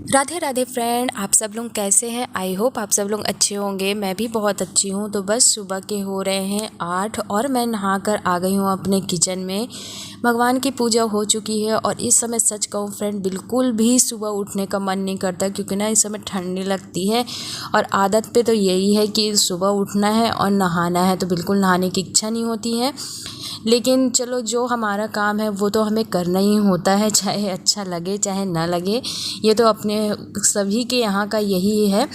Radhe Radhe friend, आप सब लोग कैसे हैं। आई होप आप सब लोग अच्छे होंगे। मैं भी बहुत अच्छी हूँ। तो बस सुबह के हो रहे हैं 8 और मैं नहाकर आ गई हूँ अपने किचन में। भगवान की पूजा हो चुकी है और इस समय सच कहूँ फ्रेंड, बिल्कुल भी सुबह उठने का मन नहीं करता, क्योंकि ना इस समय ठंडी लगती है और आदत पे तो यही है कि सुबह उठना है और नहाना है, तो बिल्कुल नहाने की इच्छा नहीं होती है। लेकिन चलो, जो हमारा काम है वो तो हमें करना ही होता है, चाहे अच्छा लगे चाहे ना लगे। ये तो अपने सभी के यहाँ का यही है।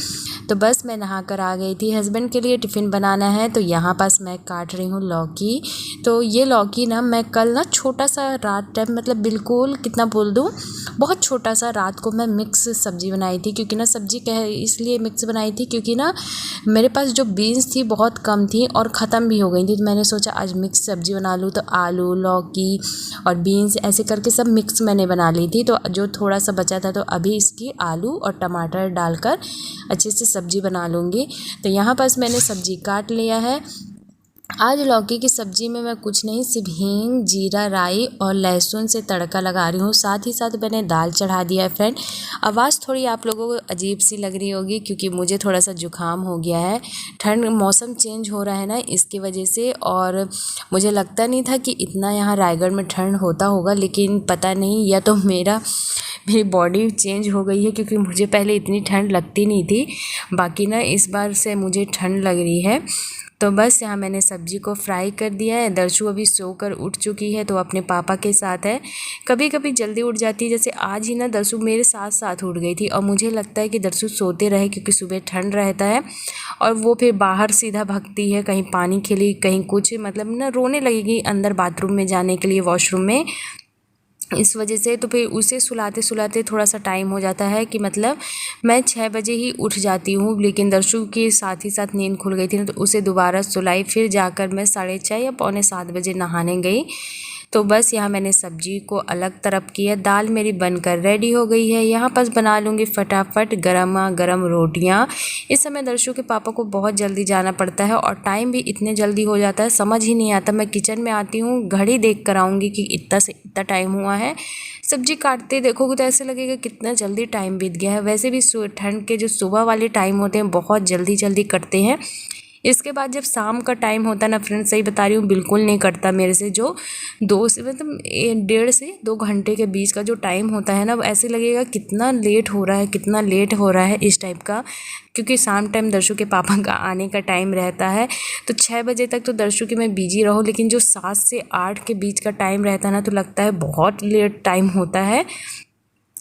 तो बस मैं नहा कर आ गई थी। हस्बैंड के लिए टिफ़िन बनाना है, तो यहाँ पास मैं काट रही हूँ लौकी। तो ये लौकी ना मैं कल ना छोटा सा रात टाइम, मतलब बिल्कुल कितना बोल दूँ, बहुत छोटा सा रात को मैं मिक्स सब्ज़ी बनाई थी। क्योंकि ना सब्ज़ी कह इसलिए मिक्स बनाई थी क्योंकि ना मेरे पास जो बीन्स थी बहुत कम थी और ख़त्म भी हो गई थी। तो मैंने सोचा आज मिक्स सब्ज़ी बना लूँ। तो आलू, लौकी और बीन्स ऐसे करके सब मिक्स मैंने बना ली थी। तो जो थोड़ा सा बचा था तो अभी इसकी आलू और टमाटर डालकर अच्छे से सब्ज़ी बना लूँगी। तो यहाँ पास मैंने सब्ज़ी काट लिया है। आज लौकी की सब्ज़ी में मैं कुछ नहीं, सिर्फ हींग, जीरा, राई और लहसुन से तड़का लगा रही हूँ। साथ ही साथ मैंने दाल चढ़ा दिया है फ्रेंड। आवाज़ थोड़ी आप लोगों को अजीब सी लग रही होगी क्योंकि मुझे थोड़ा सा जुकाम हो गया है। ठंड, मौसम चेंज हो रहा है ना, इसकी वजह से। और मुझे लगता नहीं था कि इतना यहाँ रायगढ़ में ठंड होता होगा, लेकिन पता नहीं, या तो मेरी बॉडी चेंज हो गई है, क्योंकि मुझे पहले इतनी ठंड लगती नहीं थी। बाकी ना इस बार से मुझे ठंड लग रही है। तो बस यहाँ मैंने सब्ज़ी को फ्राई कर दिया है। दर्शु अभी सोकर उठ चुकी है, तो अपने पापा के साथ है। कभी कभी जल्दी उठ जाती है, जैसे आज ही ना दर्शु मेरे साथ साथ उठ गई थी। और मुझे लगता है कि दर्शु सोते रहे, क्योंकि सुबह ठंड रहता है और वो फिर बाहर सीधा भागती है, कहीं पानी खेली कहीं कुछ, मतलब ना रोने लगेगी अंदर बाथरूम में जाने के लिए, वॉशरूम में। इस वजह से तो फिर उसे सुलाते सुलाते थोड़ा सा टाइम हो जाता है, कि मतलब मैं 6 बजे ही उठ जाती हूँ। लेकिन दर्शु के साथ ही साथ नींद खुल गई थी ना, तो उसे दोबारा सुलाई। फिर जाकर मैं 6:30 या 6:45 बजे नहाने गई। तो बस यहाँ मैंने सब्जी को अलग तरफ किया। दाल मेरी बनकर रेडी हो गई है। यहाँ बस बना लूँगी फटाफट गरमा गरम रोटियाँ। इस समय दर्शु के पापा को बहुत जल्दी जाना पड़ता है और टाइम भी इतने जल्दी हो जाता है, समझ ही नहीं आता। मैं किचन में आती हूँ, घड़ी देख कर आऊँगी कि इतना से इतना टाइम हुआ है। सब्जी काटते देखोगे तो ऐसे लगेगा कितना जल्दी टाइम बीत गया है। वैसे भी ठंड के जो सुबह वाले टाइम होते हैं बहुत जल्दी जल्दी कटते हैं। इसके बाद जब शाम का टाइम होता है ना फ्रेंड, सही बता रही हूँ, बिल्कुल नहीं कटता मेरे से। जो 2 से मतलब 1.5 से 2 घंटे के बीच का जो टाइम होता है ना, वो ऐसे लगेगा कितना लेट हो रहा है, कितना लेट हो रहा है इस टाइप का। क्योंकि शाम टाइम दर्शु के पापा का आने का टाइम रहता है। तो 6 बजे तक तो दर्शु की मैं बिजी रहूँ, लेकिन जो 7 से 8 के बीच का टाइम रहता है ना, तो लगता है बहुत लेट टाइम होता है।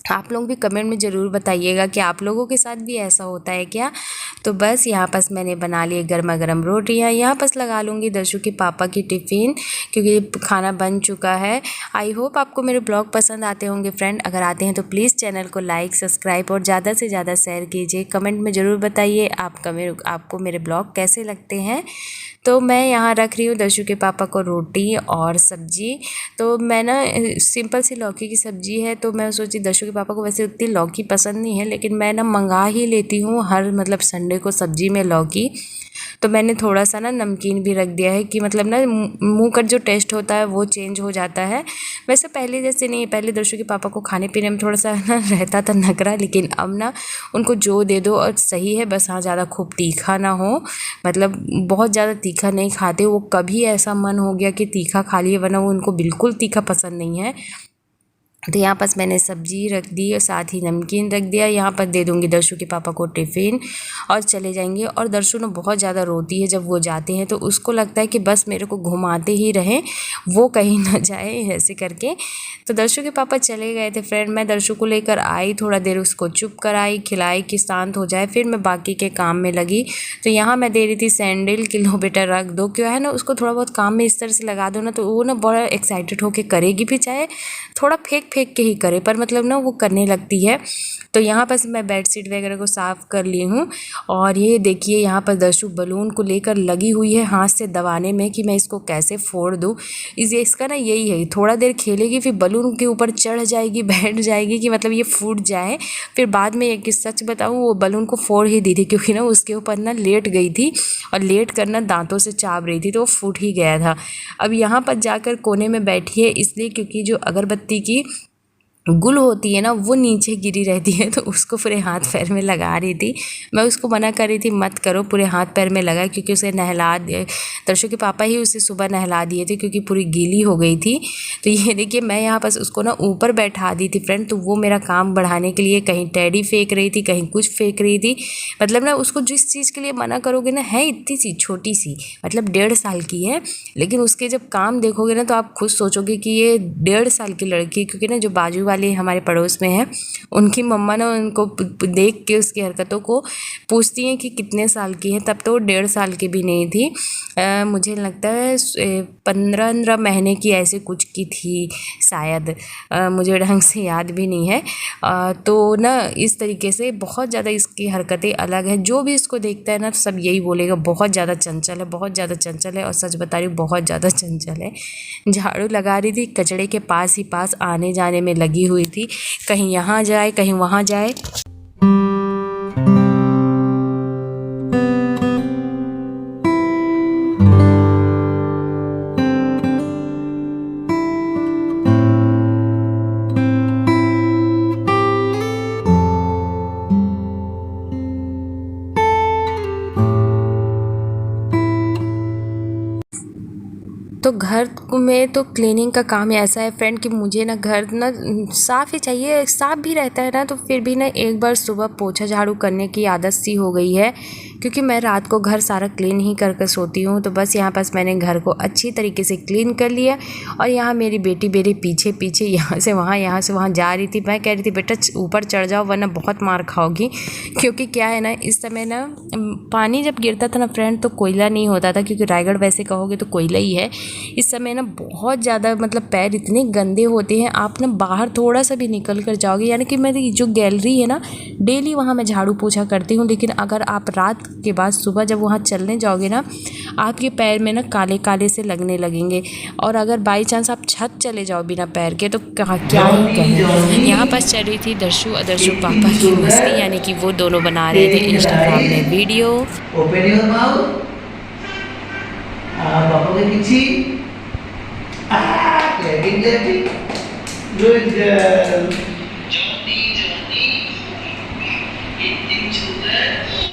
आप लोग भी कमेंट में ज़रूर बताइएगा कि आप लोगों के साथ भी ऐसा होता है क्या। तो बस यहाँ पास मैंने बना लिए गर्मा गर्म रोटियाँ। यहाँ पास लगा लूँगी दर्शु के पापा की टिफ़िन, क्योंकि खाना बन चुका है। आई होप आपको मेरे ब्लॉग पसंद आते होंगे फ्रेंड। अगर आते हैं तो प्लीज़ चैनल को लाइक, सब्सक्राइब और ज़्यादा से ज़्यादा शेयर कीजिए। कमेंट में ज़रूर बताइए आपको मेरे ब्लॉग कैसे लगते हैं। तो मैं यहाँ रख रही हूँ दर्शु के पापा को रोटी और सब्जी। तो मैं ना सिंपल सी लौकी की सब्ज़ी है, तो मैं सोची दर्शु के पापा को वैसे उतनी लौकी पसंद नहीं है, लेकिन मैं ना मंगा ही लेती हूँ हर मतलब संडे को सब्ज़ी में लौकी। तो मैंने थोड़ा सा ना नमकीन भी रख दिया है, कि मतलब ना मुंह का जो टेस्ट होता है वो चेंज हो जाता है। वैसे पहले जैसे नहीं, पहले दर्शु के पापा को खाने पीने में थोड़ा सा ना रहता था नखरा, लेकिन अब ना उनको जो दे दो और सही है। बस हाँ, ज़्यादा खूब तीखा ना हो, मतलब बहुत ज़्यादा तीखा नहीं खाते वो। कभी ऐसा मन हो गया कि तीखा खा लिए, वरना वो उनको बिल्कुल तीखा पसंद नहीं है। तो यहाँ पर मैंने सब्जी रख दी और साथ ही नमकीन रख दिया। यहाँ पर दे दूँगी दर्शु के पापा को टिफ़िन और चले जाएंगे। और दर्शु ना बहुत ज़्यादा रोती है जब वो जाते हैं, तो उसको लगता है कि बस मेरे को घुमाते ही रहें, वो कहीं ना जाए, ऐसे करके। तो दर्शु के पापा चले गए थे फ्रेंड। मैं दर्शु को लेकर आई, थोड़ा देर उसको चुप कराई, खिलाई कि शांत हो जाए, फिर मैं बाकी के काम में लगी। तो यहाँ मैं दे रही थी सैंडल कि लो बेटा रख दो। क्यों है ना, उसको थोड़ा बहुत काम में इस तरह से लगा दो ना, तो वो ना बड़ा एक्साइटेड होकर करेगी भी, चाहे थोड़ा फेंक फेंक के ही करे, पर मतलब ना वो करने लगती है। तो यहाँ पर मैं बेडशीट वगैरह को साफ़ कर ली हूँ। और ये देखिए यहाँ पर दर्शु बलून को लेकर लगी हुई है हाथ से दबाने में, कि मैं इसको कैसे फोड़ दूँ। इसका ना यही है, थोड़ा देर खेलेगी फिर बलून के ऊपर चढ़ जाएगी, बैठ जाएगी, कि मतलब ये फूट जाए। फिर बाद में एक सच बताऊँ, वो बलून को फोड़ ही दी थी, क्योंकि ना उसके ऊपर ना लेट गई थी और लेट करना दांतों से चाप रही थी, तो वो फूट ही गया था। अब यहाँ पर जाकर कोने में बैठी है, इसलिए क्योंकि जो अगरबत्ती की गुल होती है ना वो नीचे गिरी रहती है, तो उसको पूरे हाथ पैर में लगा रही थी। मैं उसको मना कर रही थी मत करो, पूरे हाथ पैर में लगा, क्योंकि उसे नहला दिए, दर्शु के पापा ही उसे सुबह नहला दिए थे क्योंकि पूरी गीली हो गई थी। तो ये देखिए मैं यहाँ बस उसको ना ऊपर बैठा दी थी फ्रेंड, तो वो मेरा काम बढ़ाने के लिए कहीं टेडी फेंक रही थी, कहीं कुछ फेंक रही थी। मतलब ना उसको जिस चीज़ के लिए मना करोगे ना, है इतनी सी छोटी सी, मतलब 1.5 साल की है, लेकिन उसके जब काम देखोगे ना तो आप खुद सोचोगे कि ये 1.5 साल की लड़की। क्योंकि ना जो बाजू वाले हमारे पड़ोस में है, उनकी मम्मा ना उनको देख के उसकी हरकतों को पूछती हैं कि कितने साल की है, तब तो वो 1.5 साल की भी नहीं थी। मुझे लगता है 15 महीने की ऐसे कुछ की थी शायद, मुझे ढंग से याद भी नहीं है। तो ना इस तरीके से बहुत ज़्यादा इसकी हरकतें अलग हैं। जो भी इसको देखता है ना सब यही बोलेगा बहुत ज़्यादा चंचल है, बहुत ज़्यादा चंचल है, और सच बता रही हूँ बहुत ज़्यादा चंचल है। झाड़ू लगा रही थी, कचड़े के पास ही पास आने जाने में लगी हुई थी, कहीं यहाँ जाए कहीं वहाँ जाए। तो घर में तो क्लीनिंग का काम ऐसा है फ्रेंड कि मुझे ना घर ना साफ़ ही चाहिए, साफ़ भी रहता है ना, तो फिर भी ना एक बार सुबह पोछा झाड़ू करने की आदत सी हो गई है, क्योंकि मैं रात को घर सारा क्लीन ही करके सोती हूँ। तो बस यहाँ पास मैंने घर को अच्छी तरीके से क्लीन कर लिया, और यहाँ मेरी बेटी मेरे पीछे पीछे यहाँ से वहाँ जा रही थी। मैं कह रही थी बेटा ऊपर चढ़ जाओ वरना बहुत मार खाओगी, क्योंकि क्या है ना इस समय ना पानी जब गिरता था ना फ्रेंड तो कोयला नहीं होता था, क्योंकि रायगढ़ वैसे कहोगे तो कोयला ही है। इस समय ना बहुत ज़्यादा मतलब पैर इतने गंदे होते हैं, आप ना बाहर थोड़ा सा भी निकल कर जाओगे, यानी कि मेरी जो गैलरी है ना डेली वहाँ मैं झाड़ू पोछा करती हूँ, लेकिन अगर आप रात के बाद सुबह जब वहाँ चलने जाओगे ना आपके पैर में ना काले काले से लगने लगेंगे। और अगर बाई चांस आप छत चले जाओ बिना पैर के तो क्या ही कहें। यहाँ पास चल रही थी दर्शु पापा की मस्ती, यानी कि वो दोनों बना रहे थे इंस्टाग्राम में वीडियो। पापा के पीछे, good girl.